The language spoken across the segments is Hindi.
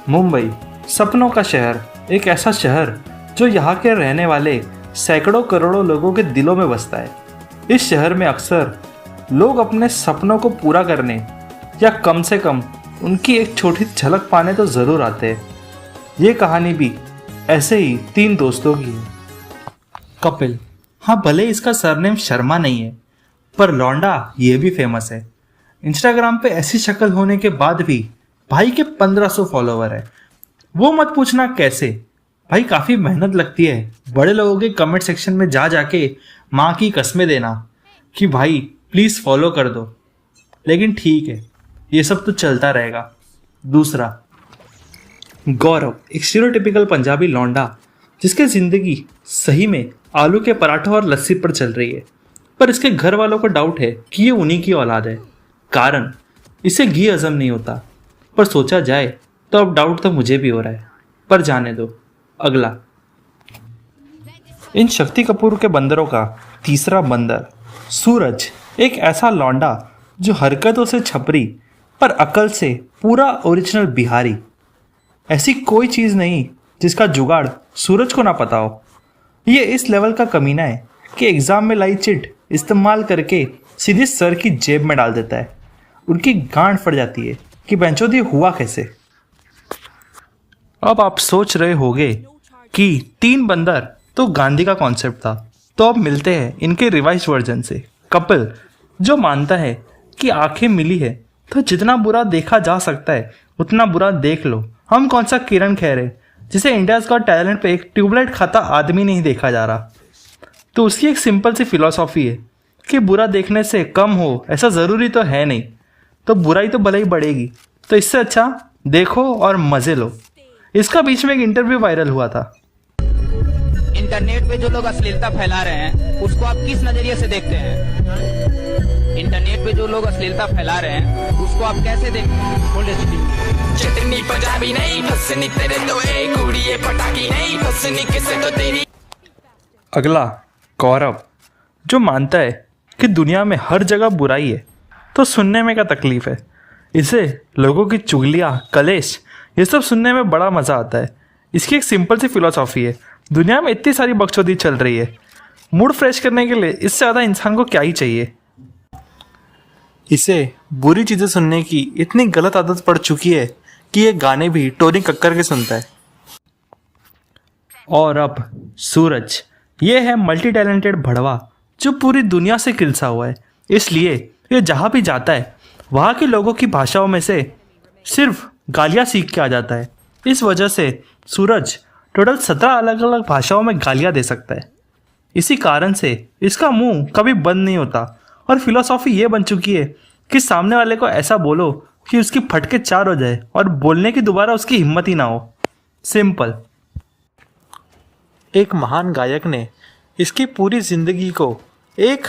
मुंबई, सपनों का शहर, एक ऐसा शहर जो यहाँ के रहने वाले सैकड़ों करोड़ों लोगों के दिलों में बसता है। इस शहर में अक्सर लोग अपने सपनों को पूरा करने या कम से कम उनकी एक छोटी झलक पाने तो ज़रूर आते हैं। ये कहानी भी ऐसे ही 3 दोस्तों की है। कपिल, हाँ भले इसका सरनेम शर्मा नहीं है, पर लौंडा ये भी फेमस है। इंस्टाग्राम पे ऐसी शक्ल होने के बाद भी भाई के 1500 फॉलोवर है। वो मत पूछना कैसे, भाई काफ़ी मेहनत लगती है बड़े लोगों के कमेंट सेक्शन में जा जाके माँ की कसमें देना कि भाई प्लीज़ फॉलो कर दो। लेकिन ठीक है, ये सब तो चलता रहेगा। दूसरा, गौरव, एक स्टीरियोटिपिकल पंजाबी लौंडा जिसकी ज़िंदगी सही में आलू के पराठों और लस्सी पर चल रही है, पर इसके घर वालों को डाउट है कि ये उन्हीं की औलाद है। कारण इसे घी हजम नहीं होता, पर सोचा जाए तो अब डाउट तो मुझे भी हो रहा है, पर जाने दो। अगला, इन शक्ति कपूर के बंदरों का तीसरा बंदर सूरज, एक ऐसा लौंडा जो हरकतों से छपरी पर अकल से पूरा ओरिजिनल बिहारी। ऐसी कोई चीज़ नहीं जिसका जुगाड़ सूरज को ना पता हो। ये इस लेवल का कमीना है कि एग्ज़ाम में लाई चिट इस्तेमाल करके सीधी सर की जेब में डाल देता है। उनकी गांड फट जाती है कि बेंचोदी हुआ कैसे। अब आप सोच रहे होंगे कि 3 बंदर तो गांधी का कॉन्सेप्ट था, तो अब मिलते हैं इनके रिवाइज वर्जन से। कपिल, जो मानता है कि आंखें मिली है तो जितना बुरा देखा जा सकता है उतना बुरा देख लो। हम कौन सा किरण खेर है जिसे इंडियाज़ गॉट टैलेंट पे एक ट्यूबलाइट खाता आदमी नहीं देखा जा रहा। तो उसकी एक सिंपल सी फिलॉसॉफी है कि बुरा देखने से कम हो ऐसा ज़रूरी तो है नहीं, तो बुराई तो भले ही बढ़ेगी, तो इससे अच्छा देखो और मज़े लो। इसका बीच में एक इंटरव्यू वायरल हुआ था। इंटरनेट पे जो लोग अश्लीलता फैला रहे हैं उसको आप किस नजरिए से देखते हैं? इंटरनेट पे जो लोग अश्लीलता फैला रहे हैं उसको आप कैसे देखते हैं? चटनी पंजाबी नहीं फसनी तेरे तो एक कुड़िए पटाखी नहीं फसनी किसे तो तेरी। अगला, गौरव, जो मानता है कि दुनिया में हर जगह बुराई है तो सुनने में क्या तकलीफ है। इसे लोगों की चुगलियाँ, कलेश, ये सब सुनने में बड़ा मज़ा आता है। इसकी एक सिंपल सी फिलॉसॉफी है, दुनिया में इतनी सारी बकचोदी चल रही है, मूड फ्रेश करने के लिए इससे ज़्यादा इंसान को क्या ही चाहिए। इसे बुरी चीज़ें सुनने की इतनी गलत आदत पड़ चुकी है कि ये गाने भी टोनी कक्कर के सुनता है। और अब सूरज, ये है मल्टी टैलेंटेड भड़वा जो पूरी दुनिया से किलसा हुआ है, इसलिए ये जहाँ भी जाता है वहाँ के लोगों की भाषाओं में से सिर्फ गालियाँ सीख के आ जाता है। इस वजह से सूरज टोटल 17 अलग अलग भाषाओं में गालियाँ दे सकता है। इसी कारण से इसका मुंह कभी बंद नहीं होता और फिलॉसॉफी ये बन चुकी है कि सामने वाले को ऐसा बोलो कि उसकी फटके 4 हो जाए और बोलने की दोबारा उसकी हिम्मत ही ना हो। सिंपल। एक महान गायक ने इसकी पूरी जिंदगी को एक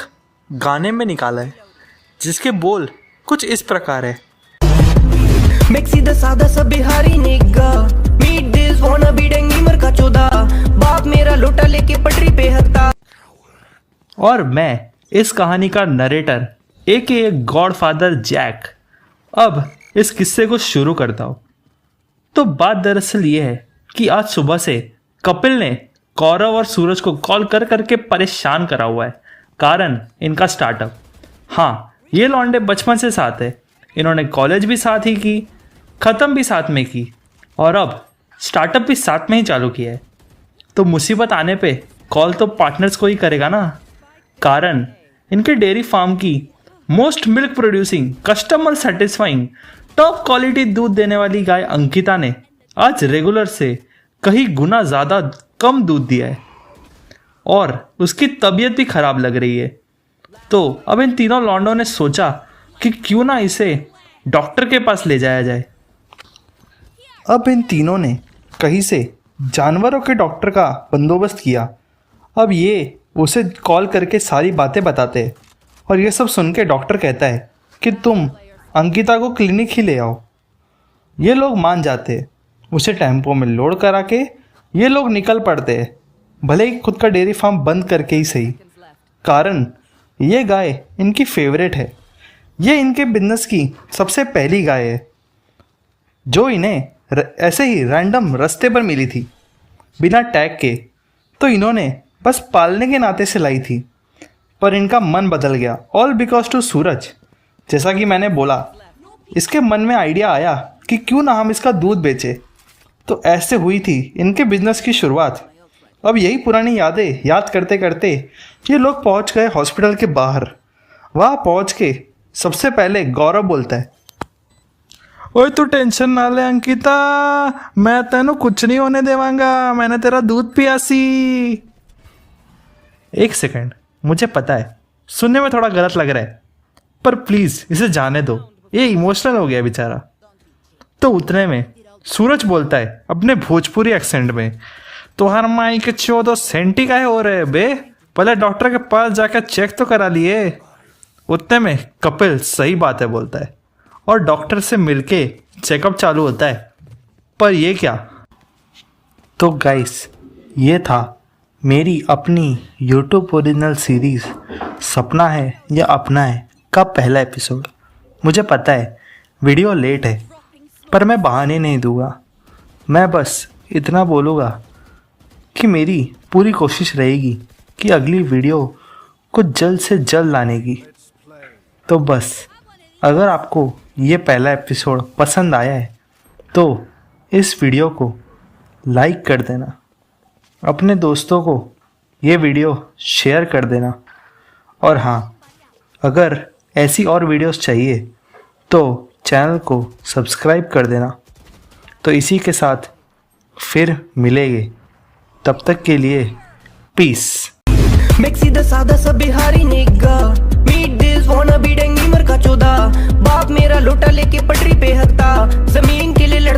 गाने में निकाला है जिसके बोल कुछ इस प्रकार है। Make सीधा साधा सा Bihari nigga Meet this wanna be dinghy मर का चौदा बाप मेरा लोटा लेके पटरी पे हत्ता। और मैं इस कहानी का नरेटर ए गॉडफादर जैक अब इस किस्से को शुरू करता हूँ। तो बात दरअसल ये है कि आज सुबह से कपिल ने गौरव और सूरज को कॉल कर करके परेशान करा हुआ है। कारण इनका स्टार्टअप। हाँ, ये लौंडे बचपन से साथ है, इन्होंने कॉलेज भी साथ ही की, ख़त्म भी साथ में की और अब स्टार्टअप भी साथ में ही चालू किया है। तो मुसीबत आने पे कॉल तो पार्टनर्स को ही करेगा ना। कारण इनके डेयरी फार्म की most milk producing, customer satisfying, top quality दूध देने वाली गाय अंकिता ने आज रेगुलर से कहीं गुना ज़्यादा कम दूध दिया है और उसकी तबीयत भी खराब लग रही है। तो अब इन तीनों लौंडों ने सोचा कि क्यों ना इसे डॉक्टर के पास ले जाया जाए। अब इन तीनों ने कहीं से जानवरों के डॉक्टर का बंदोबस्त किया। अब ये उसे कॉल करके सारी बातें बताते हैं और ये सब सुन के डॉक्टर कहता है कि तुम अंकिता को क्लिनिक ही ले आओ। ये लोग मान जाते हैं, उसे टेम्पो में लोड करा के ये लोग निकल पड़ते हैं, भले ही खुद का डेयरी फार्म बंद करके ही सही। कारण ये गाय इनकी फेवरेट है, ये इनके बिजनेस की सबसे पहली गाय है जो इन्हें ऐसे ही रैंडम रास्ते पर मिली थी बिना टैग के, तो इन्होंने बस पालने के नाते से लाई थी। पर इनका मन बदल गया, ऑल बिकॉज टू सूरज। जैसा कि मैंने बोला, इसके मन में आइडिया आया कि क्यों ना हम इसका दूध बेचे। तो ऐसे हुई थी इनके बिजनेस की शुरुआत। अब यही पुरानी यादें याद करते करते ये लोग पहुंच गए हॉस्पिटल के बाहर। वहाँ पहुंच के सबसे पहले गौरव बोलता है, ओए तू टेंशन ना ले अंकिता, मैं तेनू कुछ नहीं होने देवांगा, मैंने तेरा दूध पिया सी। एक सेकंड, मुझे पता है सुनने में थोड़ा गलत लग रहा है, पर प्लीज इसे जाने दो, ये इमोशनल हो गया बेचारा। तो उतने में सूरज बोलता है अपने भोजपुरी एक्सेंट में, तोहर माई के 14 सेंटी का है हो रहे बे, पहले डॉक्टर के पास जाकर चेक तो करा लिए। उतने में कपिल सही बात है बोलता है और डॉक्टर से मिलके चेकअप चालू होता है। पर ये क्या? तो गाइस, ये था मेरी अपनी यूट्यूब ओरिजिनल सीरीज़ सपना है या अपना है का पहला एपिसोड। मुझे पता है वीडियो लेट है, पर मैं बहाने नहीं दूंगा। मैं बस इतना बोलूँगा कि मेरी पूरी कोशिश रहेगी कि अगली वीडियो को जल्द से जल्द लाने की। तो बस अगर आपको ये पहला एपिसोड पसंद आया है तो इस वीडियो को लाइक कर देना, अपने दोस्तों को ये वीडियो शेयर कर देना, और हाँ, अगर ऐसी और वीडियोस चाहिए तो चैनल को सब्सक्राइब कर देना। तो इसी के साथ फिर मिलेंगे, तब तक के लिए पीस। मैं सीधा साधा सा Bihari nigga, meet this wanna be डेंगी मर का चौदा, बाप मेरा लोटा लेके पटरी पे हकता, जमीन के लिए लड़ता